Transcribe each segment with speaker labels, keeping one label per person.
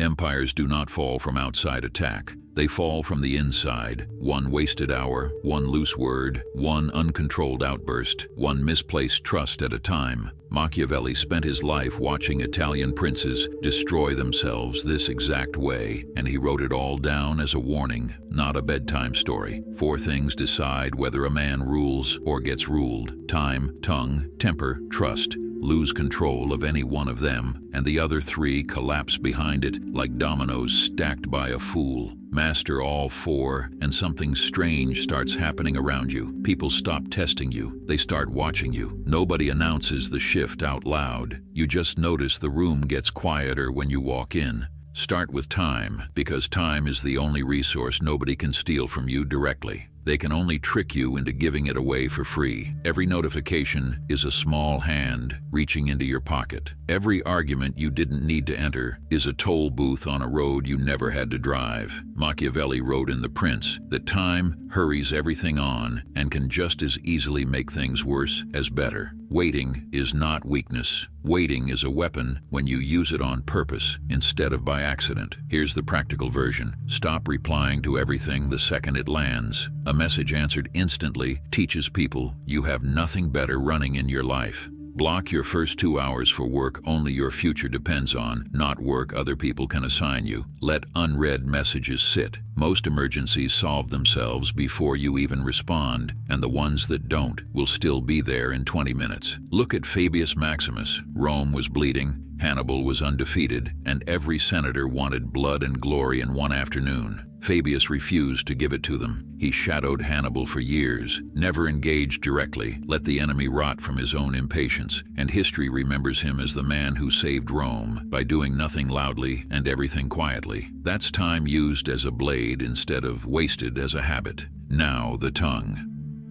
Speaker 1: Empires do not fall from outside attack. They fall from the inside. One wasted hour, one loose word, one uncontrolled outburst, one misplaced trust at a time. Machiavelli spent his life watching Italian princes destroy themselves this exact way, and he wrote it all down as a warning, not a bedtime story. 4 things decide whether a man rules or gets ruled: time, tongue, temper, trust. Lose control of any one of them, and the other 3 collapse behind it like dominoes stacked by a fool. Master all 4, and something strange starts happening around you. People stop testing you. They start watching you. Nobody announces the shift out loud. You just notice the room gets quieter when you walk in. Start with time, because time is the only resource nobody can steal from you directly. They can only trick you into giving it away for free. Every notification is a small hand reaching into your pocket. Every argument you didn't need to enter is a toll booth on a road you never had to drive. Machiavelli wrote in The Prince that time hurries everything on and can just as easily make things worse as better. Waiting is not weakness. Waiting is a weapon when you use it on purpose instead of by accident. Here's the practical version. Stop replying to everything the second it lands. A message answered instantly teaches people you have nothing better running in your life. Block your first 2 hours for work only your future depends on, not work other people can assign you. Let unread messages sit. Most emergencies solve themselves before you even respond, and the ones that don't will still be there in 20 minutes. Look at Fabius Maximus. Rome was bleeding, Hannibal was undefeated, and every senator wanted blood and glory in one afternoon. Fabius refused to give it to them. He shadowed Hannibal for years, never engaged directly, let the enemy rot from his own impatience, and history remembers him as the man who saved Rome by doing nothing loudly and everything quietly. That's time used as a blade instead of wasted as a habit. Now the tongue.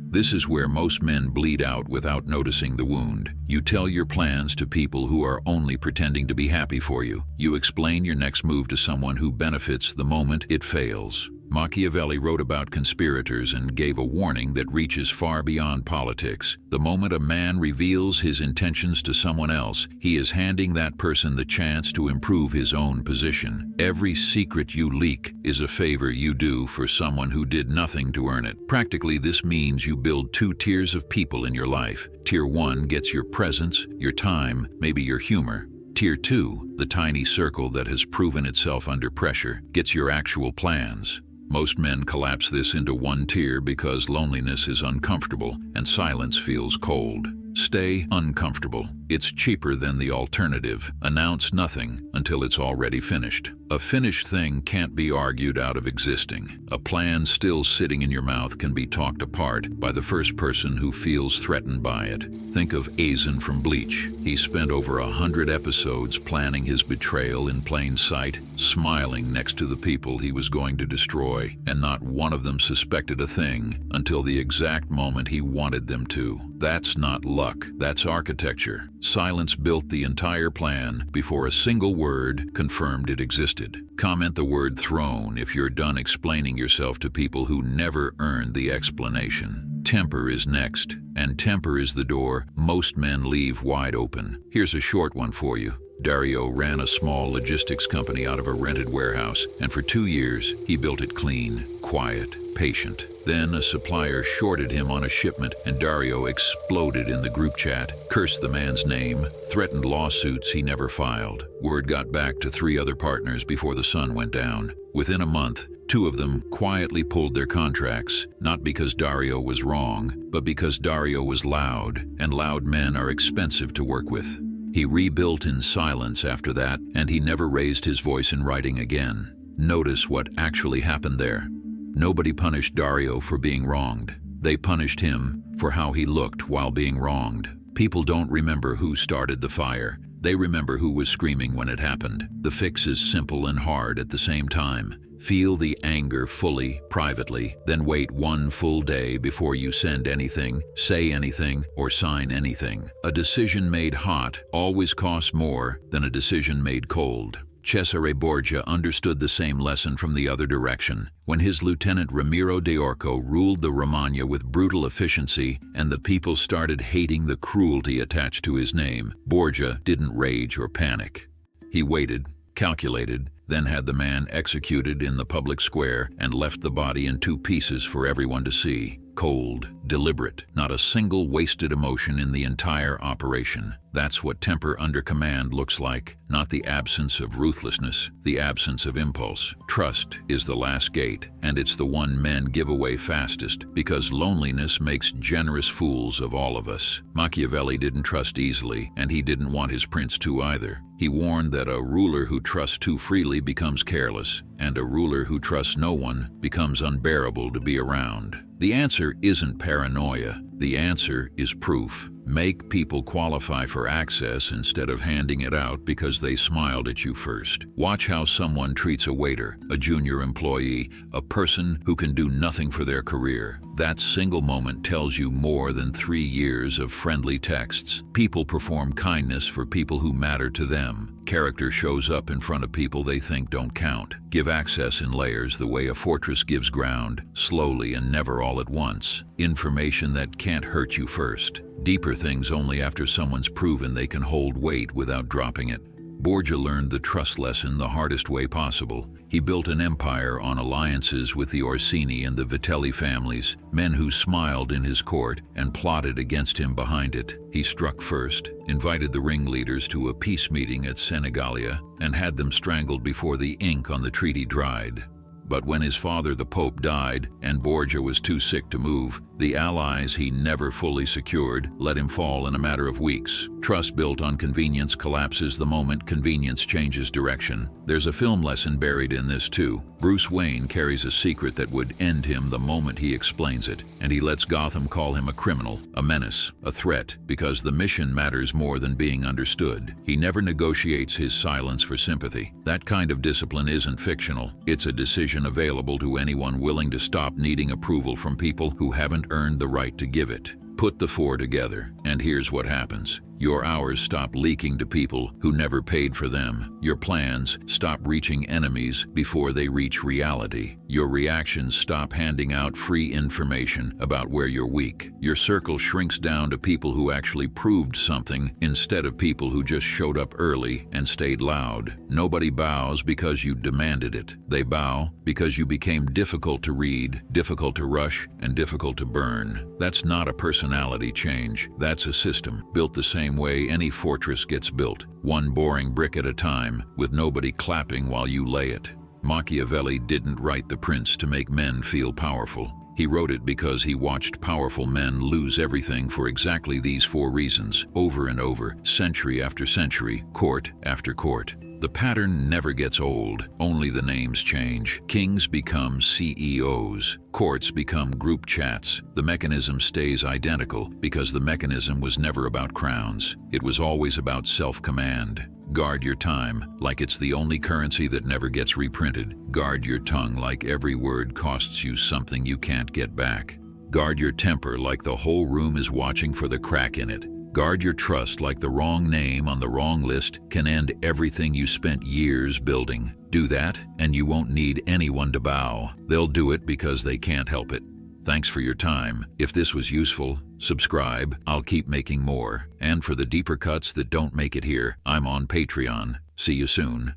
Speaker 1: This is where most men bleed out without noticing the wound. You tell your plans to people who are only pretending to be happy for you. You explain your next move to someone who benefits the moment it fails. Machiavelli wrote about conspirators and gave a warning that reaches far beyond politics. The moment a man reveals his intentions to someone else, he is handing that person the chance to improve his own position. Every secret you leak is a favor you do for someone who did nothing to earn it. Practically, this means you build 2 tiers of people in your life. Tier 1 gets your presence, your time, maybe your humor. Tier 2, the tiny circle that has proven itself under pressure, gets your actual plans. Most men collapse this into one tier because loneliness is uncomfortable and silence feels cold. Stay uncomfortable. It's cheaper than the alternative. Announce nothing until it's already finished. A finished thing can't be argued out of existing. A plan still sitting in your mouth can be talked apart by the first person who feels threatened by it. Think of Azen from Bleach. He spent over 100 episodes planning his betrayal in plain sight, smiling next to the people he was going to destroy, and not one of them suspected a thing until the exact moment he wanted them to. That's not luck, that's architecture. Silence built the entire plan before a single word confirmed it existed. Comment the word throne if you're done explaining yourself to people who never earned the explanation. Temper is next, and temper is the door most men leave wide open. Here's a short one for you. Dario ran a small logistics company out of a rented warehouse, and for 2 years, he built it clean, quiet, patient. Then a supplier shorted him on a shipment, and Dario exploded in the group chat, cursed the man's name, threatened lawsuits he never filed. Word got back to 3 other partners before the sun went down. Within a month, 2 of them quietly pulled their contracts, not because Dario was wrong, but because Dario was loud, and loud men are expensive to work with. He rebuilt in silence after that, and he never raised his voice in writing again. Notice what actually happened there. Nobody punished Dario for being wronged. They punished him for how he looked while being wronged. People don't remember who started the fire. They remember who was screaming when it happened. The fix is simple and hard at the same time. Feel the anger fully, privately, then wait 1 full day before you send anything, say anything, or sign anything. A decision made hot always costs more than a decision made cold. Cesare Borgia understood the same lesson from the other direction. When his lieutenant Ramiro de Orco ruled the Romagna with brutal efficiency and the people started hating the cruelty attached to his name, Borgia didn't rage or panic. He waited, calculated, then had the man executed in the public square and left the body in 2 pieces for everyone to see. Cold, deliberate, not a single wasted emotion in the entire operation. That's what temper under command looks like, not the absence of ruthlessness, the absence of impulse. Trust is the last gate, and it's the one men give away fastest, because loneliness makes generous fools of all of us. Machiavelli didn't trust easily, and he didn't want his prince to either. He warned that a ruler who trusts too freely becomes careless, and a ruler who trusts no one becomes unbearable to be around. The answer isn't paranoia. The answer is proof. Make people qualify for access instead of handing it out because they smiled at you first. Watch how someone treats a waiter, a junior employee, a person who can do nothing for their career. That single moment tells you more than 3 years of friendly texts. People perform kindness for people who matter to them. Character shows up in front of people they think don't count. Give access in layers the way a fortress gives ground, slowly and never all at once. Information that can't hurt you first. Deeper things only after someone's proven they can hold weight without dropping it. Borgia learned the trust lesson the hardest way possible. He built an empire on alliances with the Orsini and the Vitelli families, men who smiled in his court and plotted against him behind it. He struck first, invited the ringleaders to a peace meeting at Senigallia, and had them strangled before the ink on the treaty dried. But when his father, the Pope, died and Borgia was too sick to move, the allies he never fully secured let him fall in a matter of weeks. Trust built on convenience collapses the moment convenience changes direction. There's a film lesson buried in this too. Bruce Wayne carries a secret that would end him the moment he explains it, and he lets Gotham call him a criminal, a menace, a threat, because the mission matters more than being understood. He never negotiates his silence for sympathy. That kind of discipline isn't fictional. It's a decision available to anyone willing to stop needing approval from people who haven't earned the right to give it. Put the 4 together, and here's what happens. Your hours stop leaking to people who never paid for them. Your plans stop reaching enemies before they reach reality. Your reactions stop handing out free information about where you're weak. Your circle shrinks down to people who actually proved something instead of people who just showed up early and stayed loud. Nobody bows because you demanded it. They bow because you became difficult to read, difficult to rush, and difficult to burn. That's not a personality change. That's a system built the same way any fortress gets built, one boring brick at a time, with nobody clapping while you lay it. Machiavelli didn't write The Prince to make men feel powerful. He wrote it because he watched powerful men lose everything for exactly these 4 reasons, over and over, century after century, court after court. The pattern never gets old, only the names change. Kings become CEOs. Courts become group chats. The mechanism stays identical because the mechanism was never about crowns. It was always about self-command. Guard your time like it's the only currency that never gets reprinted. Guard your tongue like every word costs you something you can't get back. Guard your temper like the whole room is watching for the crack in it. Guard your trust like the wrong name on the wrong list can end everything you spent years building. Do that, and you won't need anyone to bow. They'll do it because they can't help it. Thanks for your time. If this was useful, subscribe. I'll keep making more. And for the deeper cuts that don't make it here, I'm on Patreon. See you soon.